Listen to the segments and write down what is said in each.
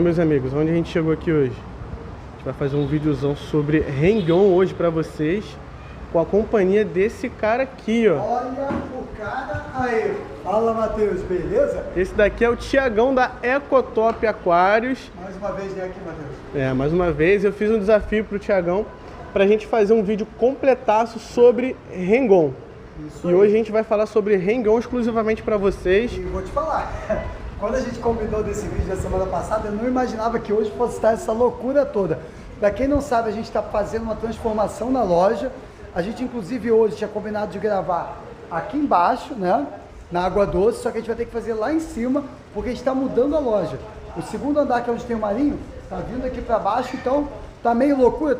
Meus amigos, onde a gente chegou aqui hoje? A gente vai fazer um videozão sobre Rengon hoje pra vocês, com a companhia desse cara aqui, ó. Olha o cara aí. Fala, Matheus, beleza? Esse daqui é o Thiagão da Ecotop Aquários. Mais uma vez, né, aqui, Matheus? Mais uma vez, eu fiz um desafio pro Thiagão pra gente fazer um vídeo completaço sobre Rengon. Isso e aí. hoje a gente vai falar sobre Rengon exclusivamente pra vocês. E vou te falar, quando a gente combinou desse vídeo da semana passada, eu não imaginava que hoje fosse estar essa loucura toda. Pra quem não sabe, a gente está fazendo uma transformação na loja. A gente, inclusive, hoje tinha combinado de gravar aqui embaixo, né? Na Água Doce, só que a gente vai ter que fazer lá em cima, porque a gente está mudando a loja. O segundo andar, que é onde tem o marinho, tá vindo aqui para baixo, então tá meio loucura,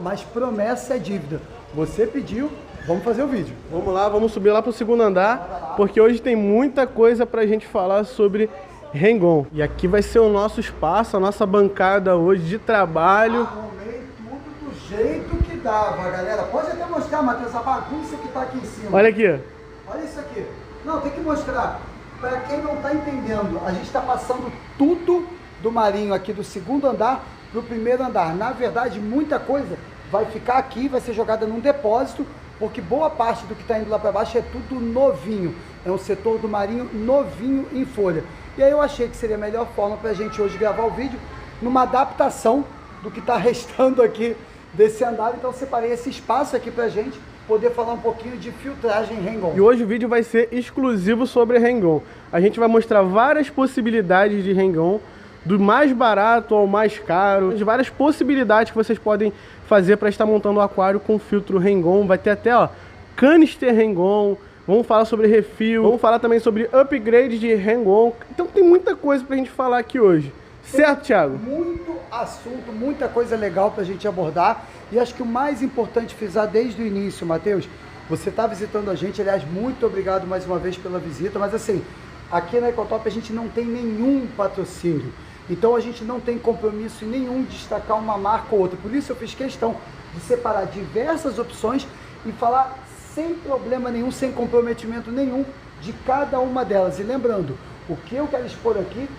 mas promessa é dívida. Você pediu, vamos fazer o vídeo. Vamos lá, vamos subir lá pro segundo andar, porque hoje tem muita coisa pra gente falar sobre Rengon. E aqui vai ser o nosso espaço, a nossa bancada hoje de trabalho. Arrumei tudo do jeito que dava, galera. Pode até mostrar, Matheus, a bagunça que tá aqui em cima. Olha aqui. Olha isso aqui. Não, tem que mostrar. Para quem não está entendendo, a gente está passando tudo do marinho aqui do segundo andar para o primeiro andar. Na verdade, muita coisa vai ficar aqui, vai ser jogada num depósito, porque boa parte do que está indo lá para baixo é tudo novinho. É um setor do marinho novinho em folha. E aí eu achei que seria a melhor forma para a gente hoje gravar o vídeo numa adaptação do que está restando aqui desse andar. Então eu separei esse espaço aqui para a gente poder falar um pouquinho de filtragem Rengon. E hoje o vídeo vai ser exclusivo sobre Rengon. A gente vai mostrar várias possibilidades de Rengon, do mais barato ao mais caro, de várias possibilidades que vocês podem fazer para estar montando o aquário com filtro Rengon. Vai ter até, ó, canister Rengon. Vamos falar sobre refil, vamos falar também sobre upgrade de Rengon. Então tem muita coisa pra gente falar aqui hoje. Certo, Thiago? Muito assunto, muita coisa legal pra gente abordar. E acho que o mais importante frisar desde o início, Matheus, você está visitando a gente, aliás, muito obrigado mais uma vez pela visita, mas assim, aqui na Ecotop a gente não tem nenhum patrocínio. Então a gente não tem compromisso nenhum de destacar uma marca ou outra. Por isso eu fiz questão de separar diversas opções e falar sem problema nenhum, sem comprometimento nenhum de cada uma delas. E lembrando, o que eu quero expor aqui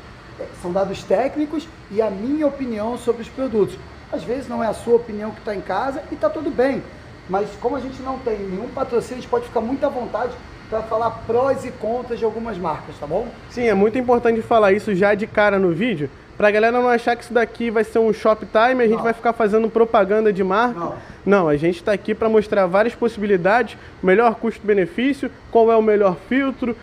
são dados técnicos e a minha opinião sobre os produtos. Às vezes não é a sua opinião que está em casa e está tudo bem. Mas como a gente não tem nenhum patrocínio, a gente pode ficar muito à vontade para falar prós e contras de algumas marcas, tá bom? Sim, é muito importante falar isso já de cara no vídeo, pra galera não achar que isso daqui vai ser um Shoptime e a gente vai ficar fazendo propaganda de marca. Não, a gente está aqui para mostrar várias possibilidades, melhor custo-benefício, qual é o melhor filtro,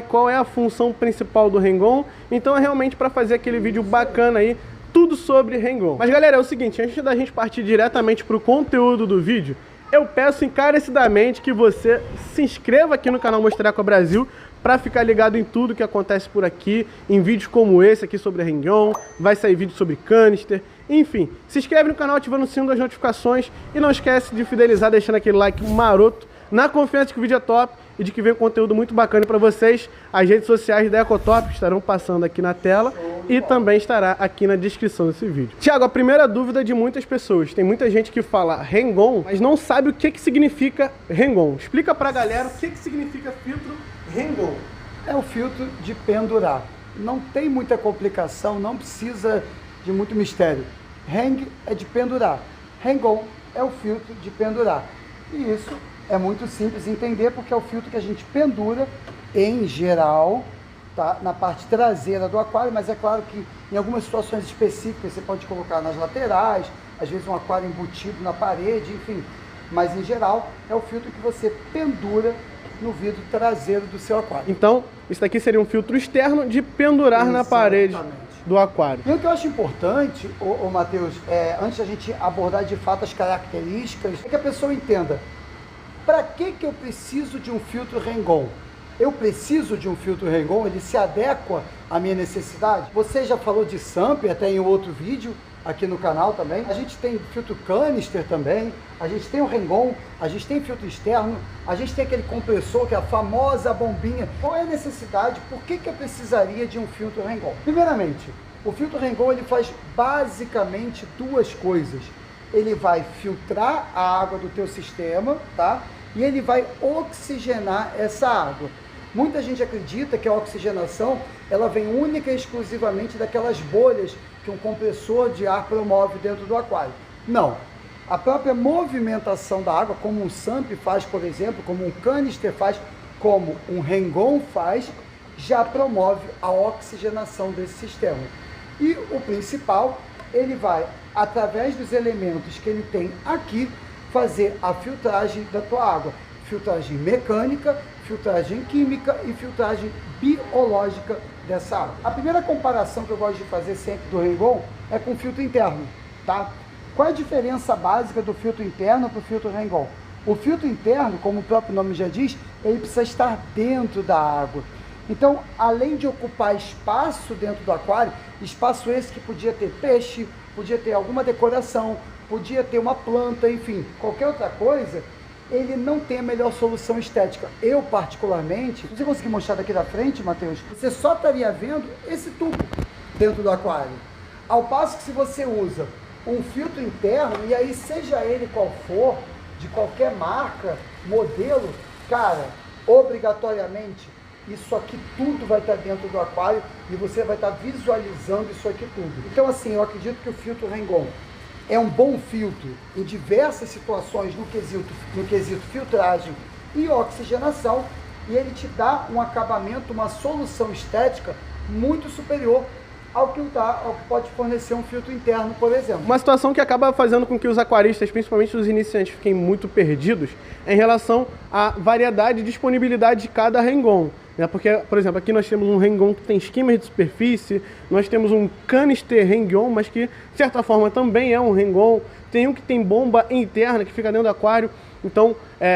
qual é a função principal do Rengon. Então é realmente para fazer aquele vídeo bacana aí, tudo sobre Rengon. Mas galera, é o seguinte, antes da gente partir diretamente para o conteúdo do vídeo, eu peço encarecidamente que você se inscreva aqui no canal Mostreco Brasil para ficar ligado em tudo que acontece por aqui, em vídeos como esse aqui sobre Rengon, vai sair vídeo sobre canister, enfim. Se inscreve no canal ativando o sino das notificações e não esquece de fidelizar deixando aquele like maroto, na confiança de que o vídeo é top e de que vem conteúdo muito bacana para vocês. As redes sociais da Ecotop estarão passando aqui na tela e também estará aqui na descrição desse vídeo. Thiago, a primeira dúvida de muitas pessoas, tem muita gente que fala Rengon, mas não sabe o que significa Rengon. Explica pra galera o que significa filtro Rengon. É o filtro de pendurar. Não tem muita complicação, não precisa de muito mistério. Reng é de pendurar. Rengon é o filtro de pendurar. E isso é muito simples de entender, porque é o filtro que a gente pendura, em geral, tá, na parte traseira do aquário, mas é claro que em algumas situações específicas você pode colocar nas laterais, às vezes um aquário embutido na parede, enfim. Mas em geral é o filtro que você pendura no vidro traseiro do seu aquário. Então, isso daqui seria um filtro externo de pendurar na parede do aquário. E o que eu acho importante, Matheus, antes da gente abordar de fato as características, é que a pessoa entenda, para que eu preciso de um filtro Rengon? Eu preciso de um filtro Rengon? Ele se adequa à minha necessidade? Você já falou de SAMP até em outro vídeo aqui no canal também. A gente tem filtro canister também, a gente tem o Rengon, a gente tem filtro externo, a gente tem aquele compressor que é a famosa bombinha. Qual é a necessidade? Por que eu precisaria de um filtro Rengon? Primeiramente, o filtro Rengon ele faz basicamente duas coisas. Ele vai filtrar a água do teu sistema, tá? E ele vai oxigenar essa água. Muita gente acredita que a oxigenação ela vem única e exclusivamente daquelas bolhas que um compressor de ar promove dentro do aquário. Não. A própria movimentação da água, como um SAMP faz, por exemplo, como um canister faz, como um Rengon faz, já promove a oxigenação desse sistema. E o principal, ele vai, através dos elementos que ele tem aqui, fazer a filtragem da tua água. Filtragem mecânica, filtragem química e filtragem biológica dessa água. A primeira comparação que eu gosto de fazer sempre do Rengon é com o filtro interno, tá? Qual é a diferença básica do filtro interno para o filtro Rengon? O filtro interno, como o próprio nome já diz, ele precisa estar dentro da água. Então, além de ocupar espaço dentro do aquário, espaço esse que podia ter peixe, podia ter alguma decoração, podia ter uma planta, enfim, qualquer outra coisa, ele não tem a melhor solução estética. Eu, particularmente, se você conseguir mostrar daqui da frente, Matheus, você só estaria vendo esse tubo dentro do aquário. Ao passo que se você usa um filtro interno, e aí seja ele qual for, de qualquer marca, modelo, cara, obrigatoriamente, isso aqui tudo vai estar dentro do aquário e você vai estar visualizando isso aqui tudo. Então assim, eu acredito que o filtro Rengon é um bom filtro em diversas situações no quesito filtragem e oxigenação, e ele te dá um acabamento, uma solução estética muito superior ao que pode fornecer um filtro interno, por exemplo. Uma situação que acaba fazendo com que os aquaristas, principalmente os iniciantes, fiquem muito perdidos é em relação à variedade e disponibilidade de cada Rengon. Porque, por exemplo, aqui nós temos um Rengon que tem skimmer de superfície, nós temos um canister Rengon, mas que, de certa forma, também é um Rengon. Tem um que tem bomba interna, que fica dentro do aquário. Então,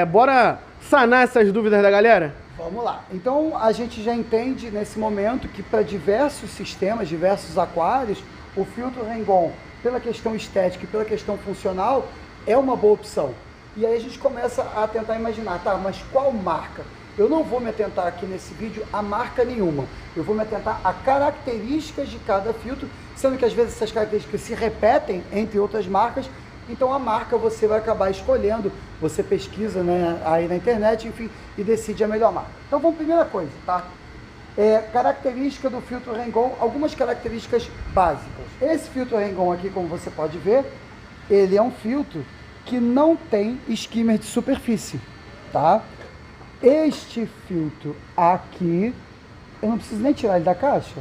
bora sanar essas dúvidas da galera? Vamos lá. Então, a gente já entende nesse momento que para diversos sistemas, diversos aquários, o filtro Rengon, pela questão estética e pela questão funcional, é uma boa opção. E aí a gente começa a tentar imaginar, tá, mas qual marca? Eu não vou me atentar aqui nesse vídeo a marca nenhuma. Eu vou me atentar a características de cada filtro, sendo que às vezes essas características se repetem entre outras marcas. Então a marca você vai acabar escolhendo, você pesquisa, né, aí na internet, enfim, e decide a melhor marca. Então vamos, primeira coisa, tá? Característica do filtro Rengon, algumas características básicas. Esse filtro Rengon aqui, como você pode ver, ele é um filtro que não tem skimmer de superfície, tá? Este filtro aqui, eu não preciso nem tirar ele da caixa,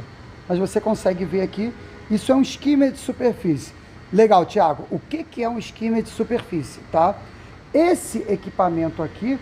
mas você consegue ver aqui, isso é um skimmer de superfície. Legal, Thiago, o que é um skimmer de superfície, tá? Esse equipamento aqui,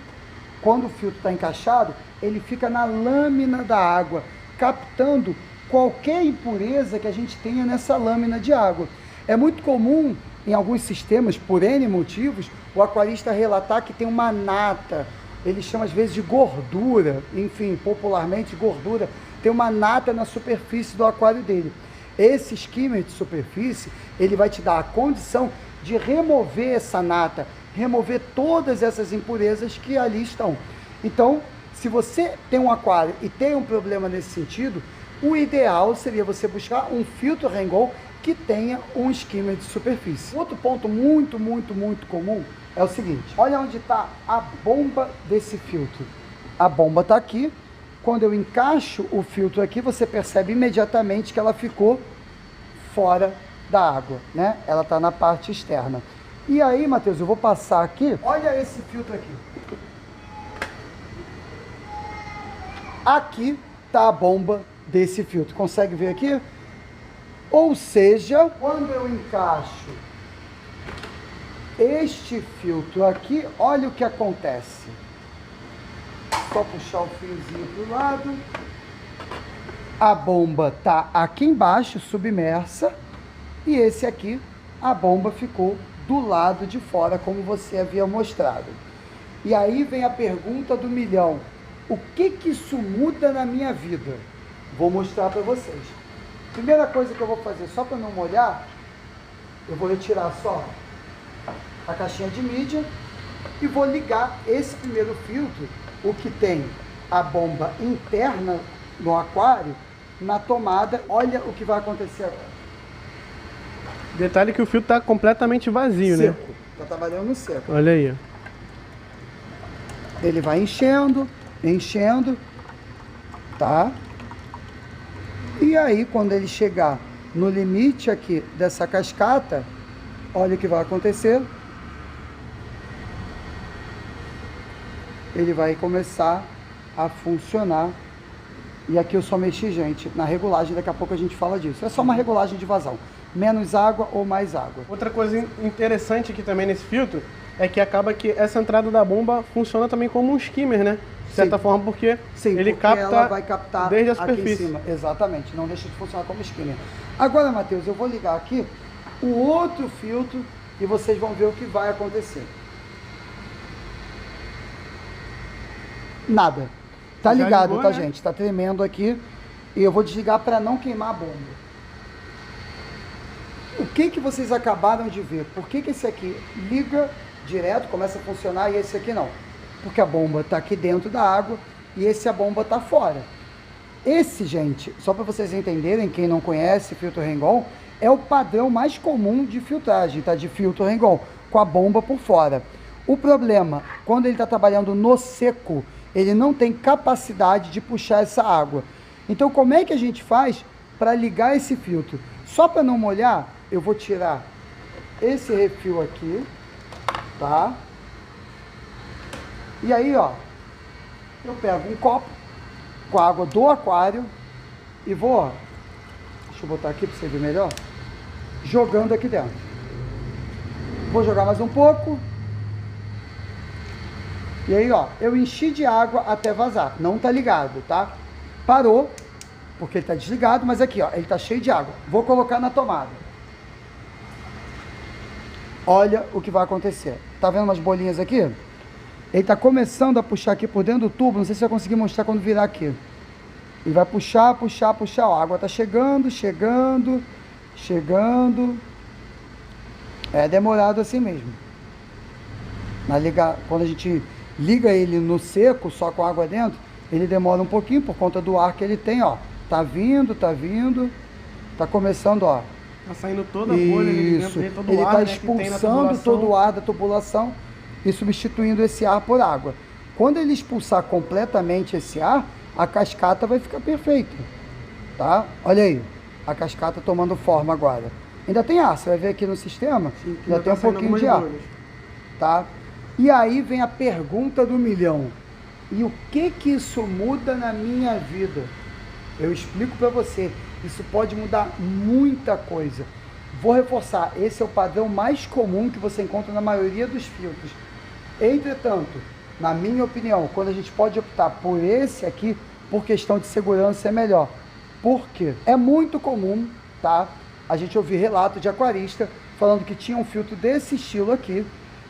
quando o filtro está encaixado, ele fica na lâmina da água, captando qualquer impureza que a gente tenha nessa lâmina de água. É muito comum, em alguns sistemas, por N motivos, o aquarista relatar que tem uma nata, ele chama às vezes de gordura, enfim, popularmente gordura, tem uma nata na superfície do aquário dele. Esse skimmer de superfície, ele vai te dar a condição de remover essa nata, remover todas essas impurezas que ali estão. Então, se você tem um aquário e tem um problema nesse sentido, o ideal seria você buscar um filtro Rengon que tenha um skimmer de superfície. Outro ponto muito comum é o seguinte, olha onde está a bomba desse filtro. A bomba está aqui. Quando eu encaixo o filtro aqui, você percebe imediatamente que ela ficou fora da água, né? Ela está na parte externa. E aí, Matheus, eu vou passar aqui. Olha esse filtro aqui. Aqui está a bomba desse filtro. Consegue ver aqui? Ou seja, quando eu encaixo este filtro aqui, olha o que acontece. Só puxar o fiozinho para o lado. A bomba está aqui embaixo, submersa. E esse aqui, a bomba ficou do lado de fora, como você havia mostrado. E aí vem a pergunta do milhão. O que isso muda na minha vida? Vou mostrar para vocês. Primeira coisa que eu vou fazer, só para não molhar, eu vou retirar só a caixinha de mídia e vou ligar esse primeiro filtro, o que tem a bomba interna no aquário, na tomada. Olha o que vai acontecer agora. Detalhe que o filtro está completamente vazio, seco, né? Está trabalhando no seco. Olha aí. Ele vai enchendo, enchendo. tá? E aí, quando ele chegar no limite aqui dessa cascata, olha o que vai acontecer. Ele vai começar a funcionar. E aqui eu só mexi, gente, na regulagem, daqui a pouco a gente fala disso. É só uma regulagem de vazão. Menos água ou mais água. Outra coisa interessante aqui também nesse filtro é que acaba que essa entrada da bomba funciona também como um skimmer, né? De certa forma, porque ele capta, ela vai captar desde a aqui superfície. em cima. Exatamente, não deixa de funcionar como skimmer. Agora, Matheus, eu vou ligar aqui o outro filtro e vocês vão ver o que vai acontecer. Nada. Tá Já ligado, ligou, tá, né? gente? Tá tremendo aqui. E eu vou desligar para não queimar a bomba. O que vocês acabaram de ver? Por que esse aqui liga direto, começa a funcionar e esse aqui não? Porque a bomba está aqui dentro da água e a bomba está fora. Esse, gente, só para vocês entenderem, quem não conhece filtro Rengon, é o padrão mais comum de filtragem, tá? De filtro Rengon, com a bomba por fora. O problema, quando ele está trabalhando no seco, ele não tem capacidade de puxar essa água. Então, como é que a gente faz para ligar esse filtro? Só para não molhar, eu vou tirar esse refil aqui, tá? E aí, ó, eu pego um copo com a água do aquário e vou, ó, deixa eu botar aqui para você ver melhor, jogando aqui dentro. Vou jogar mais um pouco. E aí, ó, eu enchi de água até vazar. Não tá ligado, tá? Parou, porque ele tá desligado, mas aqui, ó, ele tá cheio de água. Vou colocar na tomada. Olha o que vai acontecer. Tá vendo umas bolinhas aqui? Ele tá começando a puxar aqui por dentro do tubo. Não sei se vai conseguir mostrar quando virar aqui. Ele vai puxar, puxar, puxar. Ó, a água tá chegando, chegando, chegando. É demorado assim mesmo. Quando a gente liga ele no seco, só com água dentro, ele demora um pouquinho por conta do ar que ele tem, ó. Tá vindo, tá começando, ó. Tá saindo toda a bolha ali dentro dele, todo o ar, tá né, que tem na expulsando tubulação. todo o ar da tubulação e substituindo esse ar por água. Quando ele expulsar completamente esse ar, a cascata vai ficar perfeita, tá? Olha aí, a cascata tomando forma agora. Ainda tem ar, você vai ver aqui no sistema, sim, ainda tem um pouquinho de ar, bolhas. tá? E aí vem a pergunta do milhão. E o que isso muda na minha vida? Eu explico para você. Isso pode mudar muita coisa. Vou reforçar, esse é o padrão mais comum que você encontra na maioria dos filtros. Entretanto, na minha opinião, quando a gente pode optar por esse aqui, por questão de segurança é melhor. Por quê? É muito comum, tá? A gente ouvir relato de aquarista falando que tinha um filtro desse estilo aqui,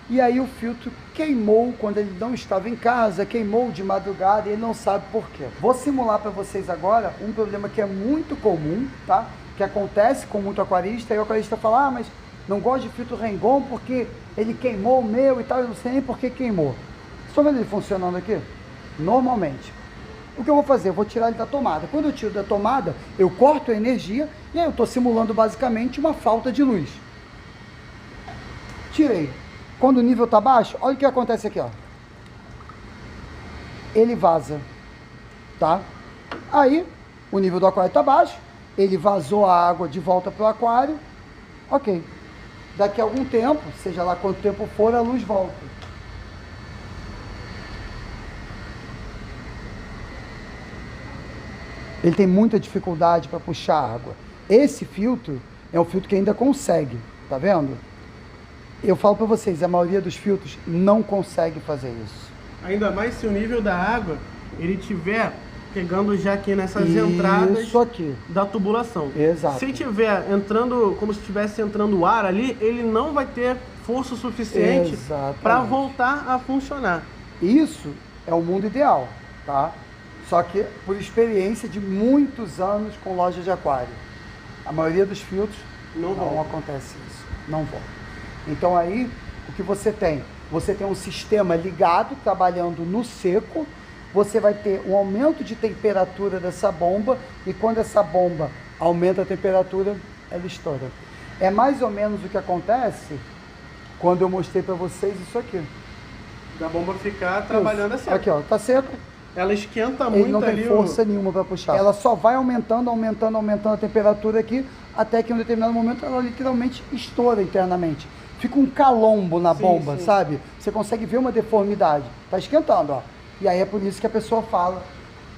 e aí o filtro queimou quando ele não estava em casa, queimou de madrugada e ele não sabe por quê. Vou simular para vocês agora um problema que é muito comum, tá? Que acontece com muito aquarista, e o aquarista fala, mas não gosto de filtro Rengon porque ele queimou o meu e tal, eu não sei nem por que queimou. Estão vendo ele funcionando aqui? Normalmente. O que eu vou fazer? Eu vou tirar ele da tomada. Quando eu tiro da tomada, eu corto a energia e aí eu estou simulando basicamente uma falta de luz. Tirei. Quando o nível está baixo, olha o que acontece aqui, ó. Ele vaza, tá? Aí, o nível do aquário está baixo, ele vazou a água de volta para o aquário, ok. Daqui a algum tempo, seja lá quanto tempo for, a luz volta. Ele tem muita dificuldade para puxar água. Esse filtro é um filtro que ainda consegue, tá vendo? Eu falo para vocês, a maioria dos filtros não consegue fazer isso. Ainda mais se o nível da água, ele tiver pegando já aqui nessas entradas aqui da tubulação. Exato. Se tiver entrando, como se estivesse entrando ar ali, ele não vai ter força suficiente para voltar a funcionar. Isso é o mundo ideal, tá? Só que por experiência de muitos anos com loja de aquário, a maioria dos filtros não acontece isso, não volta. Então aí, o que você tem? Você tem um sistema ligado, trabalhando no seco, você vai ter um aumento de temperatura dessa bomba, e quando essa bomba aumenta a temperatura, ela estoura. É mais ou menos o que acontece quando eu mostrei para vocês isso aqui. Da bomba ficar trabalhando assim. Aqui, ó, tá seco, ela esquenta ele muito não tem ali força nenhuma para puxar. Ela só vai aumentando a temperatura aqui, até que em um determinado momento ela literalmente estoura internamente. Fica um calombo na bomba, sim. sabe? Você consegue ver uma deformidade. Tá esquentando, ó. E aí é por isso que a pessoa fala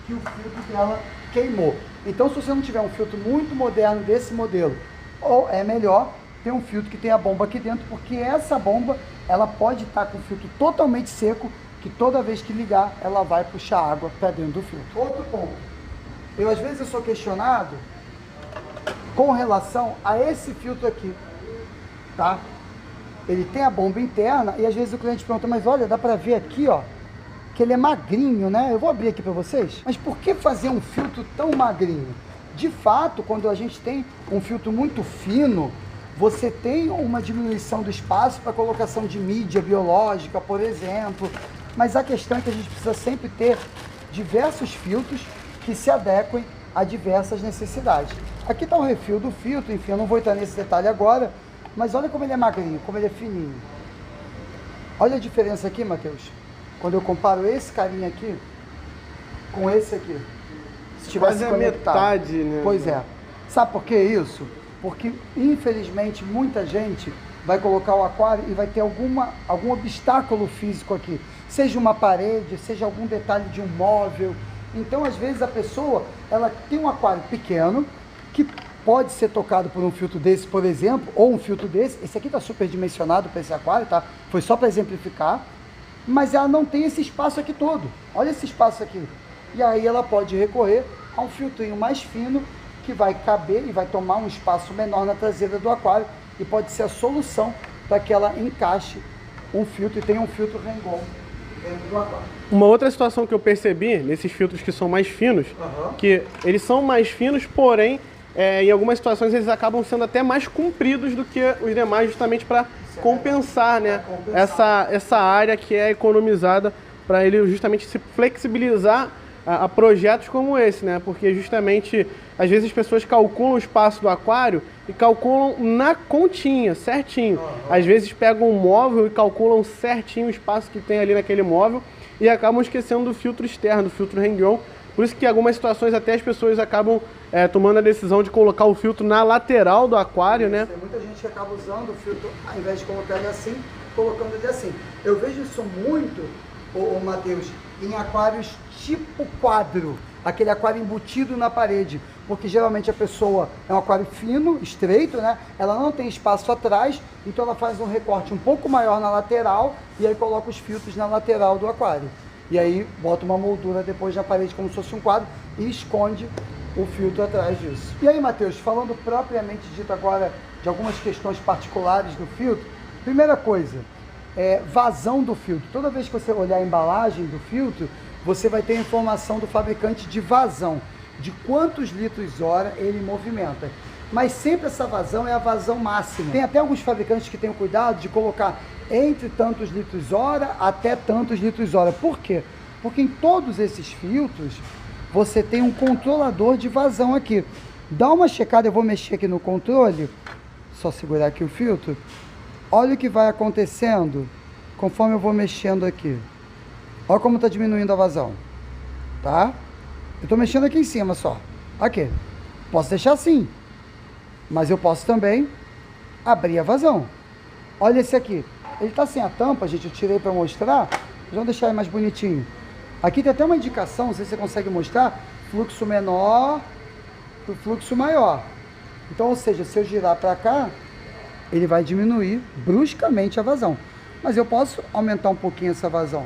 que o filtro dela queimou. Então, se você não tiver um filtro muito moderno desse modelo, ou é melhor ter um filtro que tenha a bomba aqui dentro, porque essa bomba, ela pode estar com o filtro totalmente seco, que toda vez que ligar, ela vai puxar água para dentro do filtro. Outro ponto. Às vezes eu sou questionado com relação a esse filtro aqui, tá? Ele tem a bomba interna e às vezes o cliente pergunta, mas olha, dá para ver aqui, ó, que ele é magrinho, né? Eu vou abrir aqui para vocês. Mas por que fazer um filtro tão magrinho? De fato, quando a gente tem um filtro muito fino, você tem uma diminuição do espaço para colocação de mídia biológica, por exemplo. Mas a questão é que a gente precisa sempre ter diversos filtros que se adequem a diversas necessidades. Aqui está o refil do filtro, enfim, eu não vou entrar nesse detalhe agora, mas olha como ele é magrinho, como ele é fininho. Olha a diferença aqui, Matheus. Quando eu comparo esse carinha aqui com esse aqui. Se tivesse quase conectado. a metade, né? Pois é. Sabe por que isso? Porque, infelizmente, muita gente vai colocar o aquário e vai ter algum obstáculo físico aqui. Seja uma parede, seja algum detalhe de um móvel. Então, às vezes, a pessoa, ela tem um aquário pequeno, que pode ser tocado por um filtro desse, por exemplo, ou um filtro desse. Esse aqui está super dimensionado para esse aquário, tá? Foi só para exemplificar. Mas ela não tem esse espaço aqui todo. Olha esse espaço aqui. E aí ela pode recorrer a um filtrinho mais fino, que vai caber e vai tomar um espaço menor na traseira do aquário, e pode ser a solução para que ela encaixe um filtro e tenha um filtro Rengon dentro do aquário. Uma outra situação que eu percebi nesses filtros que são mais finos, que eles são mais finos, porém, em algumas situações eles acabam sendo até mais compridos do que os demais, justamente para compensar, né, essa área que é economizada, para ele justamente se flexibilizar a projetos como esse, né? Porque justamente, às vezes as pessoas calculam o espaço do aquário e calculam na continha, certinho. Às vezes pegam um móvel e calculam certinho o espaço que tem ali naquele móvel e acabam esquecendo do filtro externo, do filtro Rengon. Por isso que em algumas situações até as pessoas acabam tomando a decisão de colocar o filtro na lateral do aquário, né? Tem muita gente que acaba usando o filtro, ao invés de colocar ele assim, colocando ele assim. Eu vejo isso muito, Matheus, em aquários tipo quadro, aquele aquário embutido na parede, porque geralmente a pessoa é um aquário fino, estreito, né? Ela não tem espaço atrás, então ela faz um recorte um pouco maior na lateral e aí coloca os filtros na lateral do aquário. E aí bota uma moldura depois na parede como se fosse um quadro e esconde o filtro atrás disso. E aí, Matheus, falando propriamente dito agora de algumas questões particulares do filtro, primeira coisa, vazão do filtro. Toda vez que você olhar a embalagem do filtro, você vai ter a informação do fabricante de vazão, de quantos litros hora ele movimenta. Mas sempre essa vazão é a vazão máxima. Tem até alguns fabricantes que têm o cuidado de colocar entre tantos litros hora até tantos litros hora. Por quê? Porque em todos esses filtros você tem um controlador de vazão aqui. Dá uma checada, eu vou mexer aqui no controle, só segurar aqui o filtro. Olha o que vai acontecendo conforme eu vou mexendo aqui. Olha como está diminuindo a vazão, tá? Eu estou mexendo aqui em cima só. Aqui. Posso deixar assim, mas eu posso também abrir a vazão. Olha esse aqui. Ele está sem a tampa, gente, eu tirei para mostrar. Vamos deixar ele mais bonitinho. Aqui tem até uma indicação, não sei se você consegue mostrar, fluxo menor para o fluxo maior. Então, ou seja, se eu girar para cá, ele vai diminuir bruscamente a vazão. Mas eu posso aumentar um pouquinho essa vazão.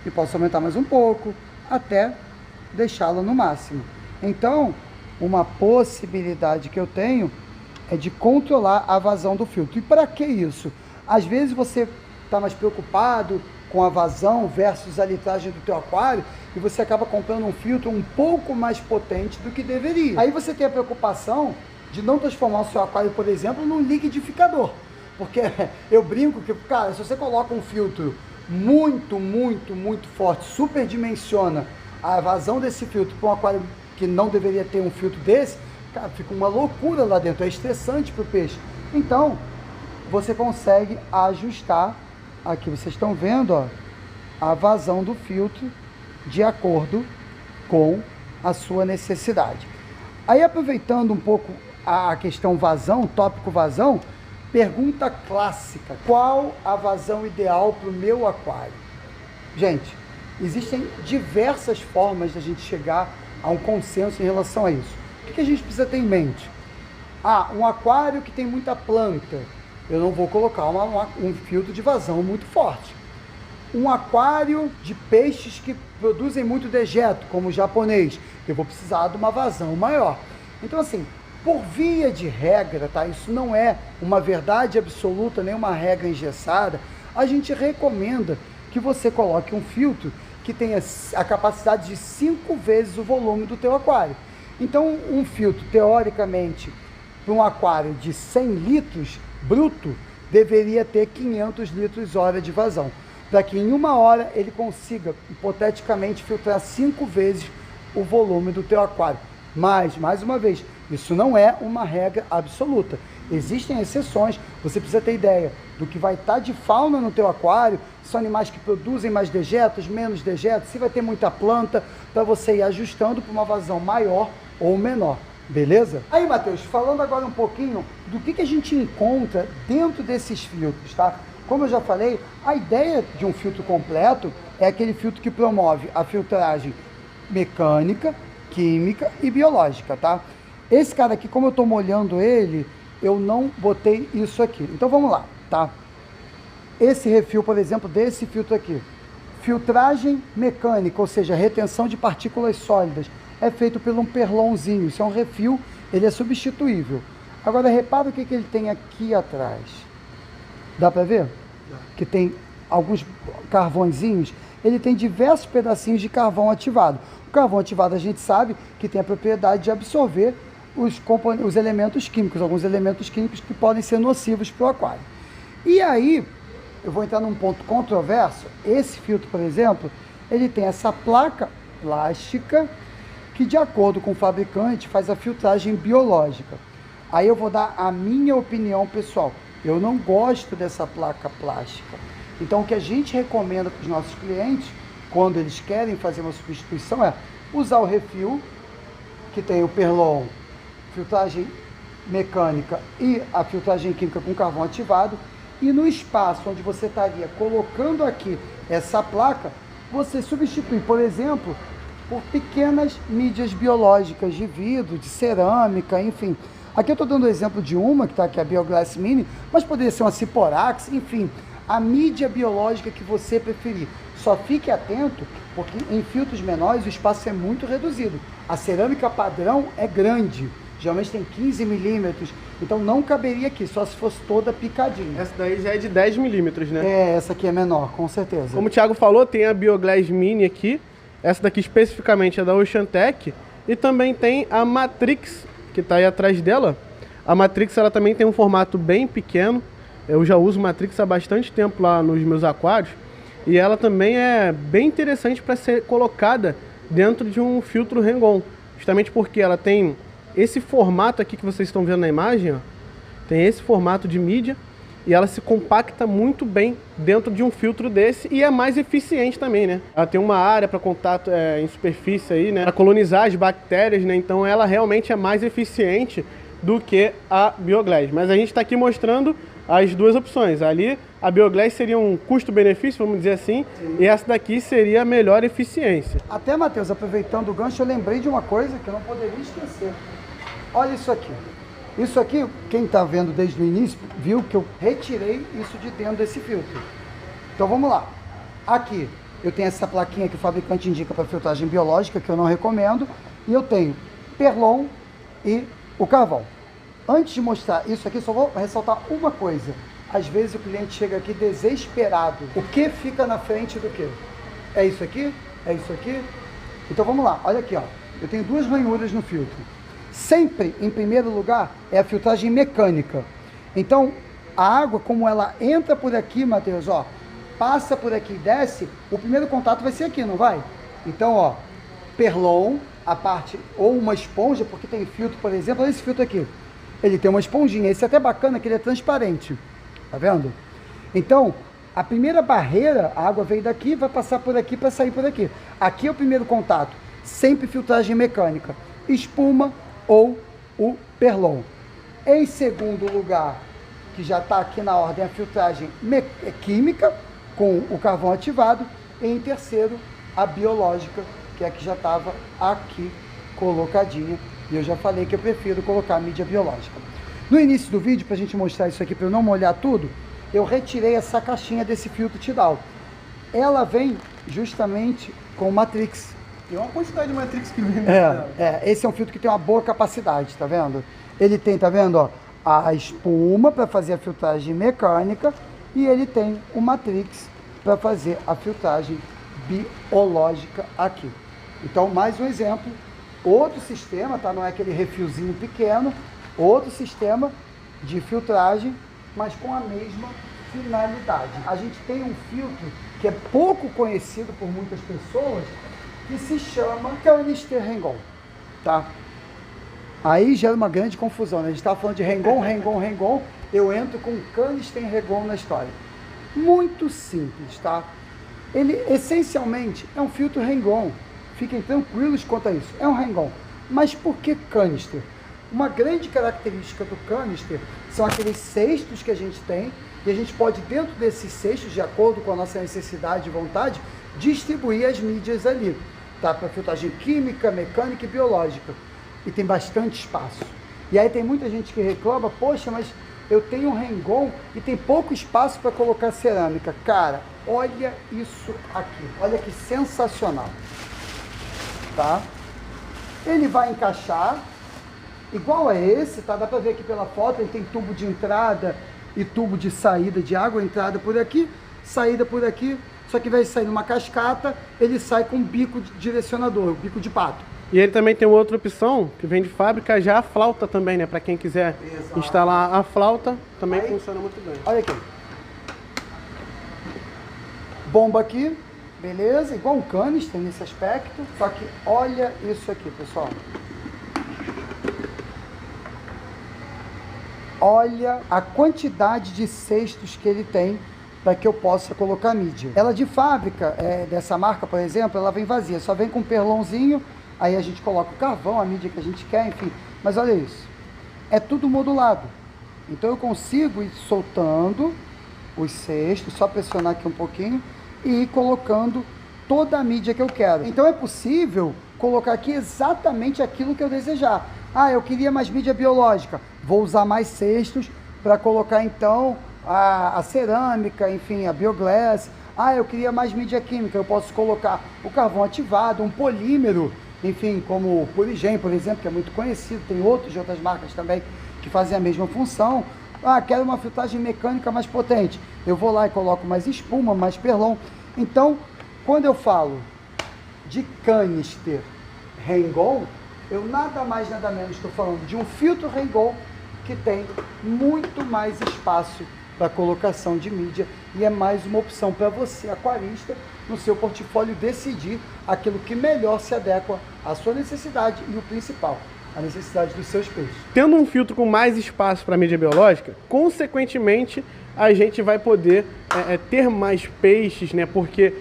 E posso aumentar mais um pouco, até deixá-la no máximo. Então, uma possibilidade que eu tenho é de controlar a vazão do filtro. E para que isso? Às vezes você está mais preocupado com a vazão versus a litragem do teu aquário e você acaba comprando um filtro um pouco mais potente do que deveria. Aí você tem a preocupação de não transformar o seu aquário, por exemplo, num liquidificador. Porque eu brinco que, cara, se você coloca um filtro muito forte, superdimensiona a vazão desse filtro para um aquário que não deveria ter um filtro desse, cara, fica uma loucura lá dentro, é estressante para o peixe. Então, você consegue ajustar, aqui vocês estão vendo, ó, a vazão do filtro de acordo com a sua necessidade. Aí, aproveitando um pouco a questão vazão, tópico vazão, pergunta clássica: qual a vazão ideal para o meu aquário? Gente, existem diversas formas de a gente chegar a um consenso em relação a isso. O que a gente precisa ter em mente? Um aquário que tem muita planta, eu não vou colocar um filtro de vazão muito forte. Um aquário de peixes que produzem muito dejeto, como o japonês, eu vou precisar de uma vazão maior. Então, assim, por via de regra, tá? Isso não é uma verdade absoluta, nem uma regra engessada. A gente recomenda que você coloque um filtro que tenha a capacidade de 5 vezes o volume do teu aquário. Então, um filtro, teoricamente, para um aquário de 100 litros bruto, deveria ter 500 litros hora de vazão, para que em 1 hora ele consiga, hipoteticamente, filtrar 5 vezes o volume do teu aquário. Mas, mais uma vez, isso não é uma regra absoluta. Existem exceções, você precisa ter ideia do que vai estar de fauna no teu aquário, são animais que produzem mais dejetos, menos dejetos, se vai ter muita planta, para você ir ajustando para uma vazão maior ou menor. Beleza? Aí, Matheus, falando agora um pouquinho do que a gente encontra dentro desses filtros, tá? Como eu já falei, a ideia de um filtro completo é aquele filtro que promove a filtragem mecânica, química e biológica, tá? Esse cara aqui, como eu tô molhando ele, eu não botei isso aqui. Então vamos lá, tá? Esse refil, por exemplo, desse filtro aqui, filtragem mecânica, ou seja, retenção de partículas sólidas, é feito por um perlonzinho. Isso é um refil, ele é substituível. Agora repara o que ele tem aqui atrás. Dá para ver? Que tem alguns carvõezinhos. Ele tem diversos pedacinhos de carvão ativado. O carvão ativado a gente sabe que tem a propriedade de absorver os elementos químicos, alguns elementos químicos que podem ser nocivos para o aquário. E aí, eu vou entrar num ponto controverso. Esse filtro, por exemplo, ele tem essa placa plástica que, de acordo com o fabricante, faz a filtragem biológica. Aí eu vou dar a minha opinião pessoal. Eu não gosto dessa placa plástica. Então, o que a gente recomenda para os nossos clientes, quando eles querem fazer uma substituição, é usar o refil, que tem o Perlon, filtragem mecânica e a filtragem química com carvão ativado, e no espaço onde você estaria colocando aqui essa placa, você substitui, por exemplo, por pequenas mídias biológicas de vidro, de cerâmica, enfim. Aqui eu estou dando o exemplo de uma, que está aqui, a Bioglass Mini, mas poderia ser uma Ciporax, enfim, a mídia biológica que você preferir. Só fique atento, porque em filtros menores o espaço é muito reduzido. A cerâmica padrão é grande, geralmente tem 15 milímetros, então não caberia aqui, só se fosse toda picadinha. Essa daí já é de 10 milímetros, né? É, essa aqui é menor, com certeza. Como o Thiago falou, tem a Bioglass Mini aqui, essa daqui especificamente é da Oceantec, e também tem a Matrix, que está aí atrás dela. A Matrix, ela também tem um formato bem pequeno, eu já uso Matrix há bastante tempo lá nos meus aquários, e ela também é bem interessante para ser colocada dentro de um filtro Rengon, justamente porque ela tem esse formato aqui que vocês estão vendo na imagem, ó, tem esse formato de mídia, e ela se compacta muito bem dentro de um filtro desse e é mais eficiente também, né? Ela tem uma área para contato em superfície aí, né? Para colonizar as bactérias, né? Então ela realmente é mais eficiente do que a Bioglass. Mas a gente está aqui mostrando as duas opções. Ali a Bioglass seria um custo-benefício, vamos dizer assim, e essa daqui seria a melhor eficiência. Até, Matheus, aproveitando o gancho, eu lembrei de uma coisa que eu não poderia esquecer. Olha isso aqui. Isso aqui, quem está vendo desde o início, viu que eu retirei isso de dentro desse filtro. Então vamos lá. Aqui eu tenho essa plaquinha que o fabricante indica para filtragem biológica, que eu não recomendo, e eu tenho Perlon e o carvão. Antes de mostrar isso aqui, só vou ressaltar uma coisa. Às vezes o cliente chega aqui desesperado. O que fica na frente do quê? É isso aqui? É isso aqui? Então vamos lá, olha aqui, ó. Eu tenho duas ranhuras no filtro. Sempre, em primeiro lugar, é a filtragem mecânica. Então, a água, como ela entra por aqui, Matheus, ó, passa por aqui e desce, o primeiro contato vai ser aqui, não vai? Então, ó, Perlon, a parte, ou uma esponja, porque tem filtro, por exemplo, olha esse filtro aqui. Ele tem uma esponjinha, esse é até bacana que ele é transparente, tá vendo? Então, A primeira barreira, a água veio daqui, vai passar por aqui para sair por aqui. Aqui é o primeiro contato, sempre filtragem mecânica, espuma ou o perlon. Em segundo lugar, que já está aqui na ordem, a filtragem química, com o carvão ativado. E em terceiro, a biológica, que é a que já estava aqui colocadinha. E eu já falei que eu prefiro colocar a mídia biológica. No início do vídeo, para a gente mostrar isso aqui, para eu não molhar tudo, eu retirei essa caixinha desse filtro Tidal. Ela vem justamente com Matrix. Tem uma quantidade de Matrix que vem. Esse é um filtro que tem uma boa capacidade, tá vendo? Ele tem, tá vendo, ó, a espuma para fazer a filtragem mecânica e ele tem o Matrix para fazer a filtragem biológica aqui. Então, mais um exemplo, outro sistema, tá? Não é aquele refilzinho pequeno, outro sistema de filtragem, mas com a mesma finalidade. A gente tem um filtro que é pouco conhecido por muitas pessoas, que se chama Canister Rengon, tá? Aí gera uma grande confusão, né? A gente estava falando de Rengon, eu entro com Canister Rengon na história. Muito simples, tá? Ele, essencialmente, é um filtro Rengon. Fiquem tranquilos quanto a isso. É um Rengon. Mas por que canister? Uma grande característica do canister são aqueles cestos que a gente tem, e a gente pode, dentro desses cestos, de acordo com a nossa necessidade e vontade, distribuir as mídias ali, tá? Para filtragem química, mecânica e biológica. E tem bastante espaço. E aí tem muita gente que reclama, poxa, mas eu tenho um Rengon e tem pouco espaço para colocar cerâmica. Cara, olha isso aqui. Olha que sensacional. Tá? Ele vai encaixar igual a esse, tá? Dá para ver aqui pela foto, ele tem tubo de entrada e tubo de saída de água, entrada por aqui, saída por aqui, só que vai sair numa cascata, ele sai com bico de direcionador, bico de pato. E ele também tem outra opção, que vem de fábrica, já a flauta também, né? Para quem quiser instalar a flauta, também aí, funciona muito bem. Olha aqui. Bomba aqui, beleza? Igual um canister nesse aspecto, só que olha isso aqui, pessoal. Olha a quantidade de cestos que ele tem para que eu possa colocar mídia. Ela de fábrica, dessa marca, por exemplo, ela vem vazia, só vem com perlonzinho, aí a gente coloca o carvão, a mídia que a gente quer, enfim. Mas olha isso, é tudo modulado. Então eu consigo ir soltando os cestos, só pressionar aqui um pouquinho e ir colocando toda a mídia que eu quero. Então é possível colocar aqui exatamente aquilo que eu desejar. Ah, eu queria mais mídia biológica, vou usar mais cestos para colocar então a cerâmica, enfim, a bioglass. Ah, eu queria mais mídia química, eu posso colocar o carvão ativado, um polímero, enfim, como o Purigen, por exemplo, que é muito conhecido, tem outros de outras marcas também que fazem a mesma função. Ah, quero uma filtragem mecânica mais potente, eu vou lá e coloco mais espuma, mais perlon. Então, quando eu falo de canister Rengon, eu nada mais, nada menos estou falando de um filtro Rengon que tem muito mais espaço para colocação de mídia e é mais uma opção para você, aquarista, no seu portfólio decidir aquilo que melhor se adequa à sua necessidade e o principal, a necessidade dos seus peixes. Tendo um filtro com mais espaço para mídia biológica, consequentemente a gente vai poder ter mais peixes, né? Porque,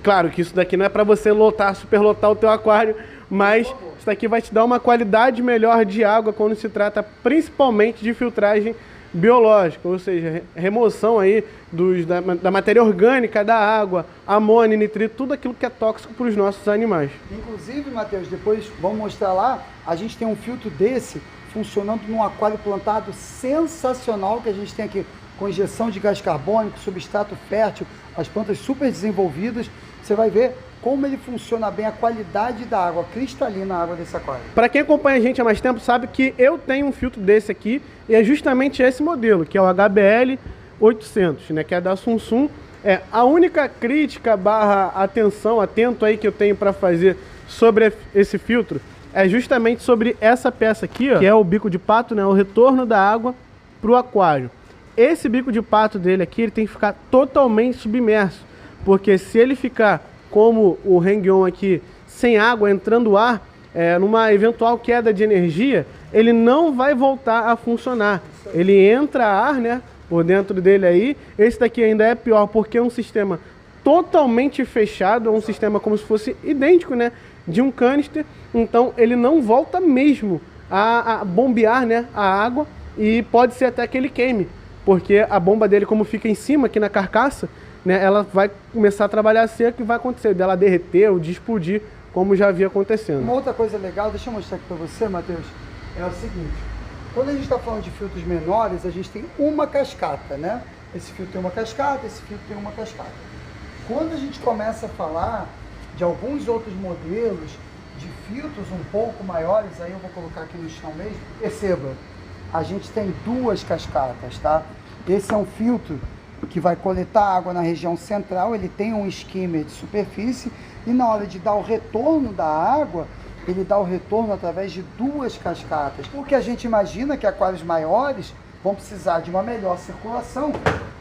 claro que isso daqui não é para você superlotar o teu aquário, mas isso daqui vai te dar uma qualidade melhor de água quando se trata principalmente de filtragem biológica, ou seja, remoção aí da matéria orgânica da água, amônia, nitrito, tudo aquilo que é tóxico para os nossos animais. Inclusive, Matheus, depois vamos mostrar lá, a gente tem um filtro desse funcionando num aquário plantado sensacional que a gente tem aqui, com injeção de gás carbônico, substrato fértil, as plantas super desenvolvidas. Você vai ver como ele funciona bem, a qualidade da água cristalina, a água desse aquário. Para quem acompanha a gente há mais tempo sabe que eu tenho um filtro desse aqui e é justamente esse modelo, que é o HBL 800, né, que é da Samsung. A única crítica / atenção, atento aí que eu tenho para fazer sobre esse filtro é justamente sobre essa peça aqui, ó, que é o bico de pato, né, o retorno da água para o aquário. Esse bico de pato dele aqui, ele tem que ficar totalmente submerso, porque se ele ficar como o Rengon aqui, sem água, entrando ar, numa eventual queda de energia, ele não vai voltar a funcionar. Ele entra ar, né, por dentro dele aí. Esse daqui ainda é pior porque é um sistema totalmente fechado, é um sistema como se fosse idêntico, né, de um canister. Então ele não volta mesmo a bombear, né, a água, e pode ser até que ele queime, porque a bomba dele, como fica em cima aqui na carcaça, né, ela vai começar a trabalhar seco e vai acontecer dela derreter ou de explodir, como já havia acontecendo. Uma outra coisa legal, deixa eu mostrar aqui para você, Matheus, é o seguinte: quando a gente está falando de filtros menores, a gente tem uma cascata, né? Esse filtro tem uma cascata, esse filtro tem uma cascata. Quando a gente começa a falar de alguns outros modelos de filtros um pouco maiores, aí eu vou colocar aqui no chão mesmo, perceba, a gente tem duas cascatas, tá? Esse é um filtro que vai coletar água na região central, ele tem um skimmer de superfície, e na hora de dar o retorno da água, ele dá o retorno através de duas cascatas. Porque a gente imagina que aquários maiores vão precisar de uma melhor circulação,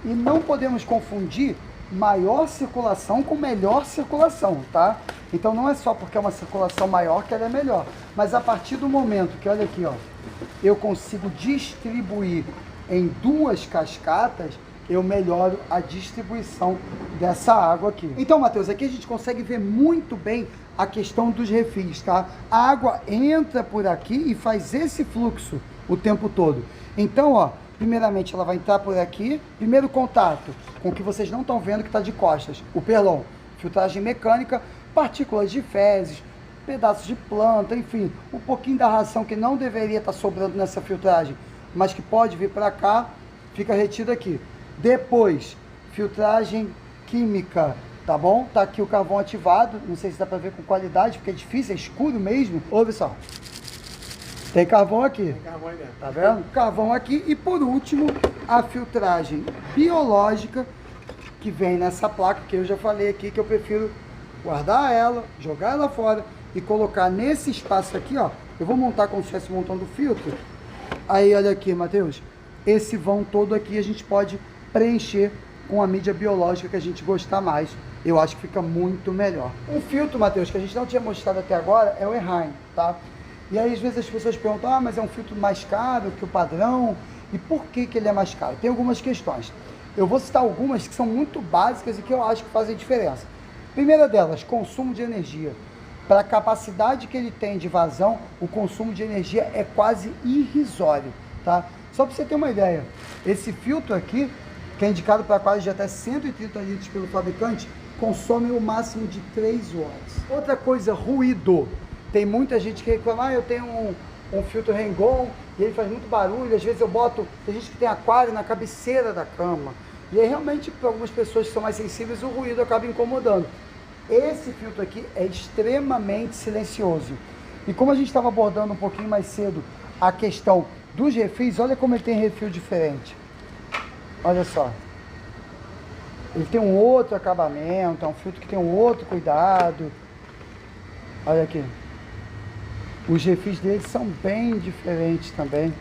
e não podemos confundir maior circulação com melhor circulação, tá? Então não é só porque é uma circulação maior que ela é melhor, mas a partir do momento que, olha aqui, ó, eu consigo distribuir em duas cascatas, eu melhoro a distribuição dessa água aqui. Então, Matheus, aqui a gente consegue ver muito bem a questão dos refis, tá? A água entra por aqui e faz esse fluxo o tempo todo. Então, ó, primeiramente ela vai entrar por aqui, primeiro contato com o que vocês não estão vendo que está de costas, o perlon, filtragem mecânica, partículas de fezes, pedaços de planta, enfim, um pouquinho da ração que não deveria estar sobrando nessa filtragem, mas que pode vir para cá, fica retido aqui. Depois, filtragem química, tá bom? Tá aqui o carvão ativado, não sei se dá para ver com qualidade, porque é difícil, é escuro mesmo. Ouve só, tem carvão aqui, Tem carvão aí dentro. tá vendo? Carvão aqui. E por último, a filtragem biológica, que vem nessa placa, que eu já falei aqui, que eu prefiro guardar ela, jogar ela fora e colocar nesse espaço aqui, ó. Eu vou montar como se estivesse montando o filtro. Aí, olha aqui, Matheus, esse vão todo aqui a gente pode preencher com a mídia biológica que a gente gostar mais. Eu acho que fica muito melhor. Um filtro, Matheus, que a gente não tinha mostrado até agora é o Eheim, tá? E aí às vezes as pessoas perguntam, ah, mas é um filtro mais caro que o padrão, e por que que ele é mais caro? Tem algumas questões. Eu vou citar algumas que são muito básicas e que eu acho que fazem diferença. Primeira delas, consumo de energia. Para a capacidade que ele tem de vazão, o consumo de energia é quase irrisório, tá? Só para você ter uma ideia, esse filtro aqui, que é indicado para aquários de até 130 litros pelo fabricante, consome o máximo de 3 watts. Outra coisa, ruído. Tem muita gente que reclama, ah, eu tenho um filtro Rengon e ele faz muito barulho, às vezes eu boto, tem gente que tem aquário na cabeceira da cama, e aí realmente para algumas pessoas que são mais sensíveis o ruído acaba incomodando. Esse filtro aqui é extremamente silencioso. E como a gente estava abordando um pouquinho mais cedo a questão dos refis, olha como ele tem refil diferente. Olha só. Ele tem um outro acabamento, é um filtro que tem um outro cuidado. Olha aqui. Os refis deles são bem diferentes também.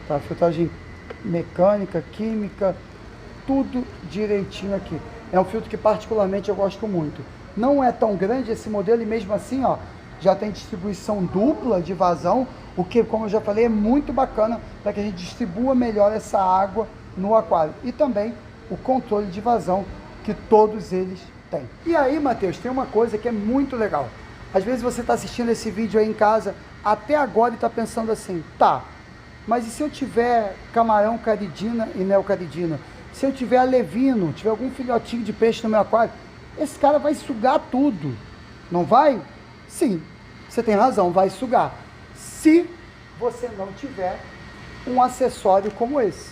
Tá? Filtragem mecânica, química, tudo direitinho aqui. É um filtro que particularmente eu gosto muito. Não é tão grande esse modelo e mesmo assim, ó, já tem distribuição dupla de vazão, o que, como eu já falei, é muito bacana para que a gente distribua melhor essa água no aquário. E também o controle de vazão que todos eles têm. E aí, Matheus, tem uma coisa que é muito legal. Às vezes você está assistindo esse vídeo aí em casa, até agora e está pensando assim, tá, mas e se eu tiver camarão caridina e neocaridina? Se eu tiver alevino, tiver algum filhotinho de peixe no meu aquário, esse cara vai sugar tudo, não vai? Sim, você tem razão, vai sugar. Se você não tiver um acessório como esse,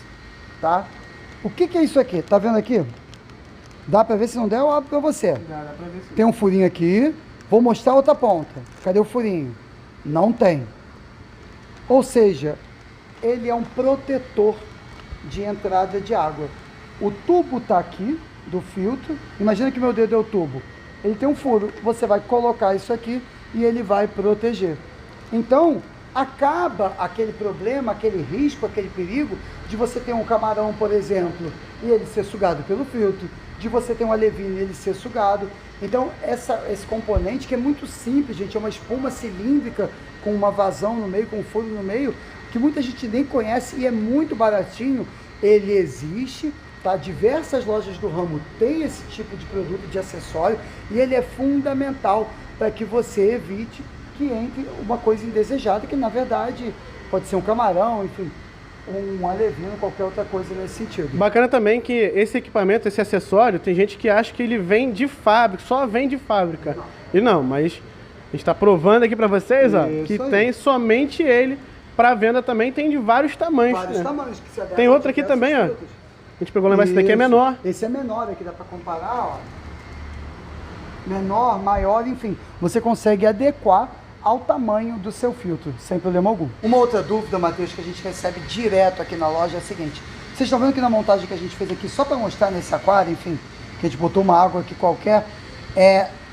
tá? O que que é isso aqui? Tá vendo aqui? Dá pra ver? Se não der, eu abro pra você. Dá pra ver sim. Tem um furinho aqui, vou mostrar outra ponta. Cadê o furinho? Não tem. Ou seja, ele é um protetor de entrada de água. O tubo tá aqui, do filtro. Imagina que meu dedo é o tubo. Ele tem um furo. Você vai colocar isso aqui e ele vai proteger. Então, acaba aquele problema, aquele risco, aquele perigo de você ter um camarão, por exemplo, e ele ser sugado pelo filtro, de você ter um alevino e ele ser sugado. Então, esse componente, que é muito simples, gente, é uma espuma cilíndrica com uma vazão no meio, com um furo no meio, que muita gente nem conhece e é muito baratinho, ele existe, tá? Diversas lojas do ramo têm esse tipo de produto, de acessório, e ele é fundamental para que você evite que entre uma coisa indesejada, que na verdade pode ser um camarão, enfim, um alevino, qualquer outra coisa nesse sentido. Bacana também que esse equipamento, esse acessório, tem gente que acha que ele vem de fábrica, só vem de fábrica. E não, mas a gente está provando aqui para vocês, ó, que tem somente ele para venda também, tem de vários tamanhos. Vários tamanhos que se adaptam. Tem outro aqui também, ó. A gente pegou lá, mas esse daqui é menor. Esse é menor, aqui dá para comparar, ó. Menor, maior, enfim. Você consegue adequar ao tamanho do seu filtro, sem problema algum. Uma outra dúvida, Matheus, que a gente recebe direto aqui na loja é a seguinte. Vocês estão vendo que na montagem que a gente fez aqui, só para mostrar nesse aquário, enfim, que a gente botou uma água aqui qualquer,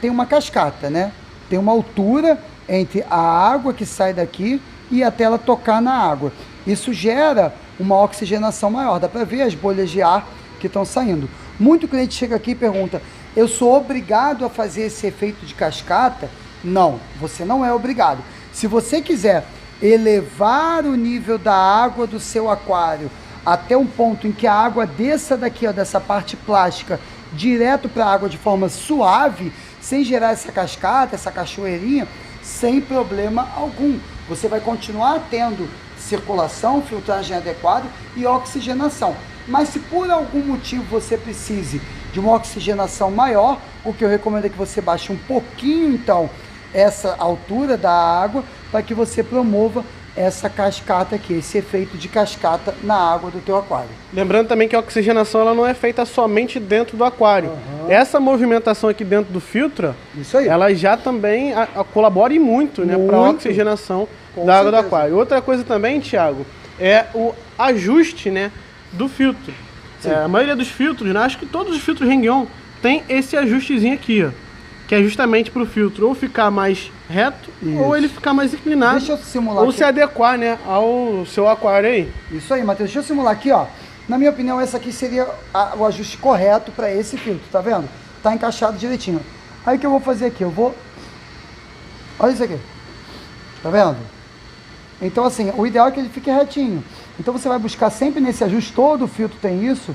tem uma cascata, né? Tem uma altura entre a água que sai daqui e até ela tocar na água. Isso gera uma oxigenação maior, dá para ver as bolhas de ar que estão saindo. Muito cliente chega aqui e pergunta, eu sou obrigado a fazer esse efeito de cascata? Não, você não é obrigado. Se você quiser elevar o nível da água do seu aquário até um ponto em que a água desça daqui, ó, dessa parte plástica, direto para a água de forma suave, sem gerar essa cascata, essa cachoeirinha, sem problema algum. Você vai continuar tendo circulação, filtragem adequada e oxigenação. Mas se por algum motivo você precise de uma oxigenação maior, o que eu recomendo é que você baixe um pouquinho, então, essa altura da água, para que você promova essa cascata aqui, esse efeito de cascata na água do teu aquário. Lembrando também que a oxigenação ela não é feita somente dentro do aquário. Essa movimentação aqui dentro do filtro, isso aí, ela já também colabora muito, né, para a oxigenação da água do aquário. Outra coisa também, Thiago, é o ajuste, né, do filtro. A maioria dos filtros, né, acho que todos os filtros Heng-On tem esse ajustezinho aqui, ó, que é justamente para o filtro ou ficar mais reto, ou ele ficar mais inclinado. Deixa eu simular ou aqui. Se adequar, né, ao seu aquário aí. Isso aí, Matheus. Deixa eu simular aqui, ó. Na minha opinião, essa aqui seria o ajuste correto para esse filtro, tá vendo? Tá encaixado direitinho. Aí o que eu vou fazer aqui? Eu vou... Olha isso aqui. Tá vendo? Então, assim, o ideal é que ele fique retinho. Então você vai buscar sempre nesse ajuste, todo o filtro tem isso,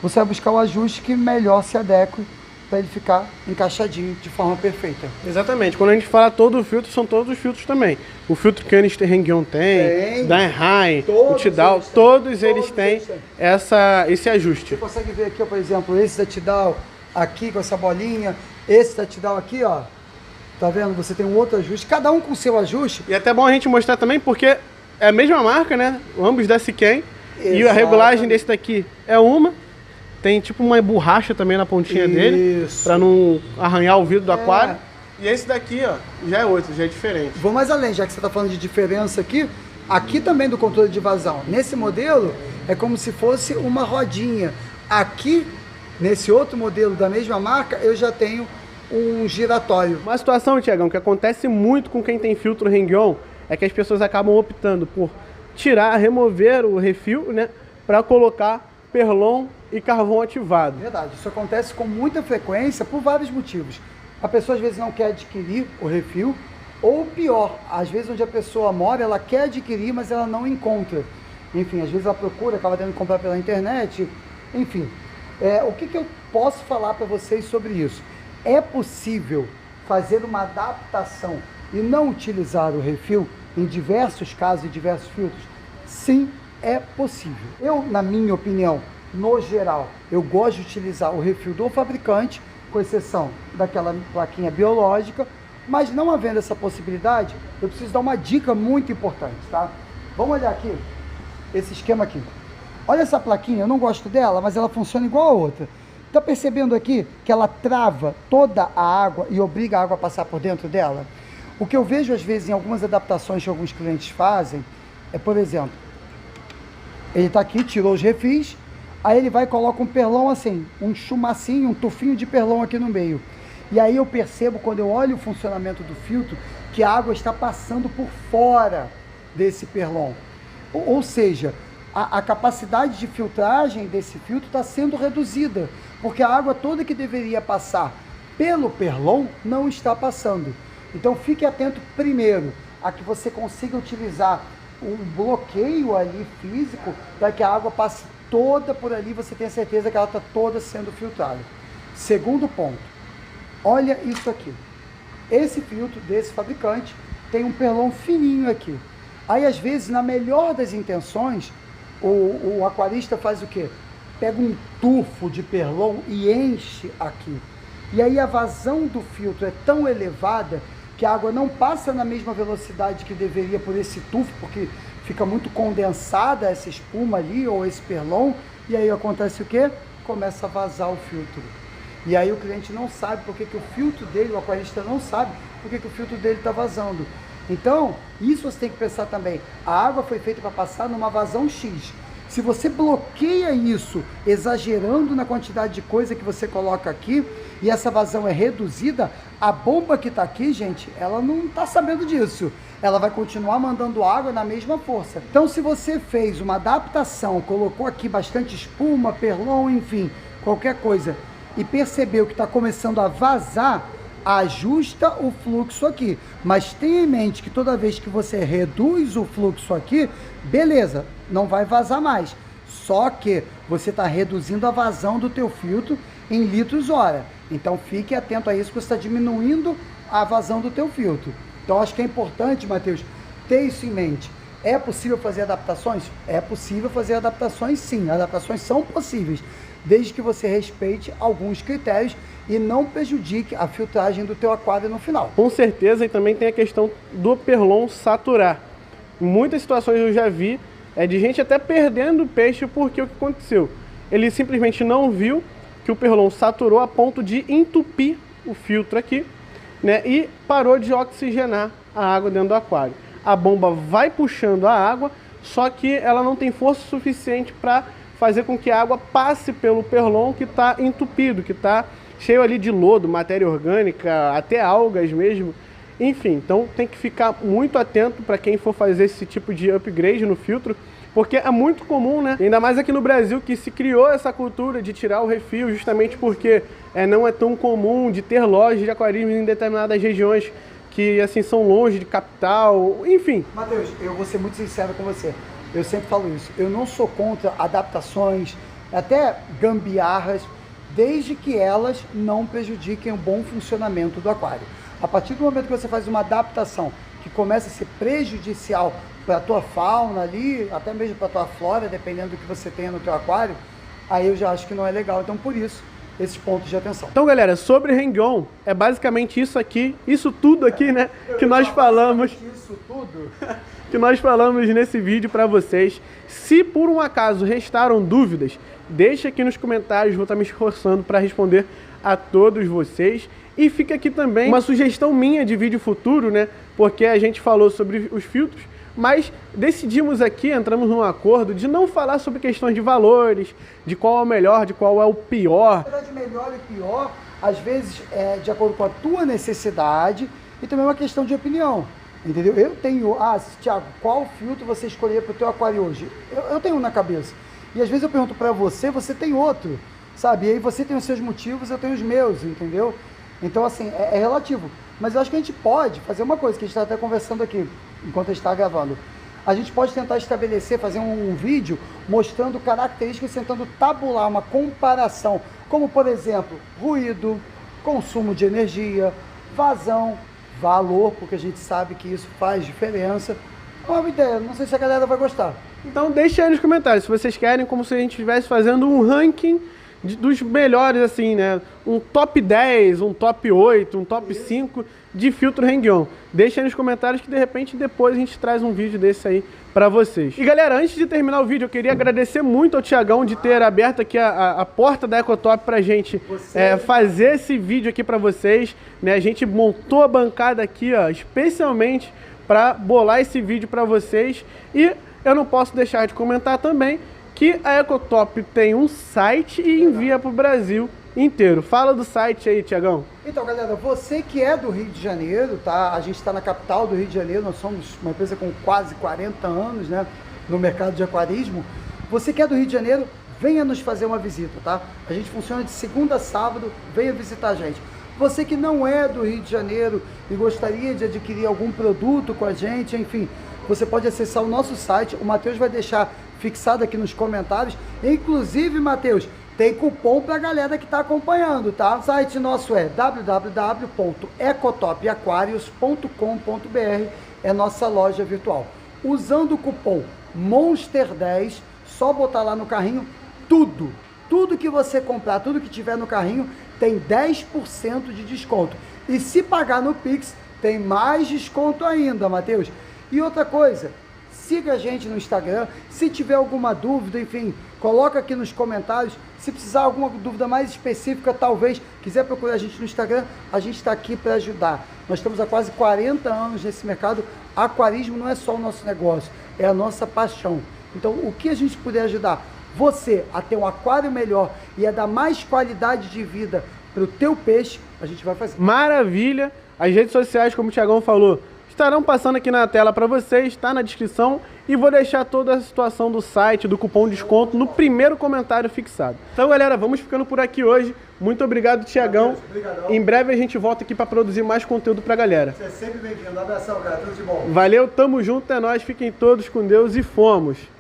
você vai buscar o ajuste que melhor se adeque para ele ficar encaixadinho de forma perfeita. Exatamente. Quando a gente fala todo o filtro, são todos os filtros também. O filtro que a Canister Heng-On tem, da Enhai, o Tidal, todos eles têm esse ajuste. Você consegue ver aqui, ó, por exemplo, esse da Tidal aqui com essa bolinha, esse da Tidal aqui, ó. Tá vendo? Você tem um outro ajuste, cada um com o seu ajuste. E é até bom a gente mostrar também, porque é a mesma marca, né? Ambos da Siquem. E a regulagem desse daqui é uma. Tem tipo uma borracha também na pontinha dele, para não arranhar o vidro do aquário. E esse daqui, ó, já é outro, já é diferente. Vou mais além, já que você está falando de diferença aqui, aqui também do controle de vazão. Nesse modelo, é como se fosse uma rodinha. Aqui, nesse outro modelo da mesma marca, eu já tenho um giratório. Uma situação, Tiagão, que acontece muito com quem tem filtro Heng-On, é que as pessoas acabam optando por tirar, remover o refil, né, para colocar perlon e carvão ativado. Verdade, isso acontece com muita frequência por vários motivos. A pessoa às vezes não quer adquirir o refil, ou pior, às vezes onde a pessoa mora, ela quer adquirir, mas ela não encontra. Enfim, às vezes ela procura, acaba tendo que comprar pela internet, enfim. O que eu posso falar para vocês sobre isso? É possível fazer uma adaptação e não utilizar o refil em diversos casos e diversos filtros? Sim, é possível. Eu, na minha opinião, no geral, eu gosto de utilizar o refil do fabricante, com exceção daquela plaquinha biológica, mas não havendo essa possibilidade, eu preciso dar uma dica muito importante, tá? Vamos olhar aqui, esse esquema aqui. Olha essa plaquinha, eu não gosto dela, mas ela funciona igual a outra. Tá percebendo aqui que ela trava toda a água e obriga a água a passar por dentro dela? O que eu vejo às vezes em algumas adaptações que alguns clientes fazem é, por exemplo, ele tá aqui, tirou os refis, aí ele vai e coloca um perlão assim, um chumacinho, um tufinho de perlão aqui no meio. E aí eu percebo, quando eu olho o funcionamento do filtro, que a água está passando por fora desse perlão. Ou seja, a capacidade de filtragem desse filtro está sendo reduzida, porque a água toda que deveria passar pelo perlon não está passando. Então fique atento primeiro a que você consiga utilizar um bloqueio ali físico para que a água passe toda por ali, você tenha certeza que ela está toda sendo filtrada. Segundo ponto, olha isso aqui. Esse filtro desse fabricante tem um perlon fininho aqui. Aí, às vezes, na melhor das intenções, o aquarista faz o quê? Pega um tufo de perlon e enche aqui. E aí a vazão do filtro é tão elevada que a água não passa na mesma velocidade que deveria por esse tufo, porque fica muito condensada essa espuma ali, ou esse perlon, e aí acontece o quê? Começa a vazar o filtro. E aí o cliente não sabe porque que o filtro dele, o aquarista não sabe porque que o filtro dele está vazando. Então, isso você tem que pensar também. A água foi feita para passar numa vazão X. Se você bloqueia isso, exagerando na quantidade de coisa que você coloca aqui, e essa vazão é reduzida, a bomba que está aqui, gente, ela não está sabendo disso. Ela vai continuar mandando água na mesma força. Então, se você fez uma adaptação, colocou aqui bastante espuma, perlon, enfim, qualquer coisa, e percebeu que está começando a vazar, ajusta o fluxo aqui, mas tenha em mente que toda vez que você reduz o fluxo aqui, beleza, não vai vazar mais, só que você está reduzindo a vazão do teu filtro em litros hora, então fique atento a isso, que você está diminuindo a vazão do teu filtro. Então acho que é importante, Matheus, ter isso em mente. É possível fazer adaptações? É possível fazer adaptações, sim, adaptações são possíveis, desde que você respeite alguns critérios e não prejudique a filtragem do teu aquário no final. Com certeza, e também tem a questão do perlon saturar. Em muitas situações eu já vi de gente até perdendo o peixe, porque o que aconteceu? Ele simplesmente não viu que o perlon saturou a ponto de entupir o filtro aqui, né, e parou de oxigenar a água dentro do aquário. A bomba vai puxando a água, só que ela não tem força suficiente para fazer com que a água passe pelo perlon que está entupido, que está cheio ali de lodo, matéria orgânica, até algas mesmo. Enfim, então tem que ficar muito atento para quem for fazer esse tipo de upgrade no filtro, porque é muito comum, né? Ainda mais aqui no Brasil, que se criou essa cultura de tirar o refil, justamente porque não é tão comum de ter lojas de aquarismo em determinadas regiões que assim são longe de capital, enfim. Matheus, eu vou ser muito sincero com você. Eu sempre falo isso. Eu não sou contra adaptações, até gambiarras, desde que elas não prejudiquem o bom funcionamento do aquário. A partir do momento que você faz uma adaptação que começa a ser prejudicial para a tua fauna ali, até mesmo para a tua flora, dependendo do que você tenha no teu aquário, aí eu já acho que não é legal. Então, por isso, esses pontos de atenção. Então, galera, sobre hang-on, é basicamente isso aqui, isso tudo aqui, né, que nós falamos. Isso tudo? Que nós falamos nesse vídeo para vocês. Se por um acaso restaram dúvidas, deixa aqui nos comentários, vou estar me esforçando para responder a todos vocês. E fica aqui também uma sugestão minha de vídeo futuro, né? Porque a gente falou sobre os filtros, mas decidimos aqui, entramos num acordo de não falar sobre questões de valores, de qual é o melhor, de qual é o pior. Na verdade, melhor e pior, às vezes é de acordo com a tua necessidade e também uma questão de opinião. Entendeu? Eu tenho, Thiago, qual filtro você escolheria para o teu aquário hoje? Eu tenho um na cabeça. E às vezes eu pergunto para você, você tem outro, sabe? E aí você tem os seus motivos, eu tenho os meus, entendeu? Então, assim, é relativo. Mas eu acho que a gente pode fazer uma coisa, que a gente está até conversando aqui, enquanto a gente está gravando. A gente pode tentar estabelecer, fazer um vídeo mostrando características, tentando tabular uma comparação, como, por exemplo, ruído, consumo de energia, vazão, valor, porque a gente sabe que isso faz diferença. É uma ideia, não sei se a galera vai gostar. Então deixa aí nos comentários se vocês querem, como se a gente estivesse fazendo um ranking dos melhores, assim, né? Um top 10, um top 8, um top 5 de filtro hang-on. Deixa aí nos comentários que de repente depois a gente traz um vídeo desse aí pra vocês. E galera, antes de terminar o vídeo, eu queria agradecer muito ao Thiagão de ter aberto aqui a porta da Ecotop pra gente fazer esse vídeo aqui pra vocês, né? A gente montou a bancada aqui, ó, especialmente pra bolar esse vídeo pra vocês. E eu não posso deixar de comentar também que a Ecotop tem um site e envia pro Brasil inteiro. Fala do site aí, Thiagão. Então, galera, você que é do Rio de Janeiro, tá? A gente está na capital do Rio de Janeiro, nós somos uma empresa com quase 40 anos, né, no mercado de aquarismo. Você que é do Rio de Janeiro, venha nos fazer uma visita, tá? A gente funciona de segunda a sábado, venha visitar a gente. Você que não é do Rio de Janeiro e gostaria de adquirir algum produto com a gente, enfim, você pode acessar o nosso site, o Matheus vai deixar fixado aqui nos comentários. Inclusive, Matheus, tem cupom pra galera que tá acompanhando, tá? O site nosso é www.ecotopaquarius.com.br, é nossa loja virtual. Usando o cupom MONSTER10, só botar lá no carrinho, tudo que você comprar, tudo que tiver no carrinho, tem 10% de desconto. E se pagar no Pix, tem mais desconto ainda, Matheus. E outra coisa, siga a gente no Instagram, se tiver alguma dúvida, enfim, coloca aqui nos comentários. Se precisar alguma dúvida mais específica, talvez, quiser procurar a gente no Instagram, a gente está aqui para ajudar. Nós estamos há quase 40 anos nesse mercado. Aquarismo não é só o nosso negócio, é a nossa paixão. Então, o que a gente puder ajudar você a ter um aquário melhor e a dar mais qualidade de vida para o teu peixe, a gente vai fazer. Maravilha! As redes sociais, como o Thiagão falou, estarão passando aqui na tela para vocês, está na descrição, e vou deixar toda a situação do site, do cupom de desconto, no primeiro comentário fixado. Então, galera, vamos ficando por aqui hoje. Muito obrigado, Thiagão. Em breve a gente volta aqui para produzir mais conteúdo para a galera. Você é sempre bem-vindo. Um abração, cara. Tudo de bom. Valeu, tamo junto, é nóis. Fiquem todos com Deus e fomos!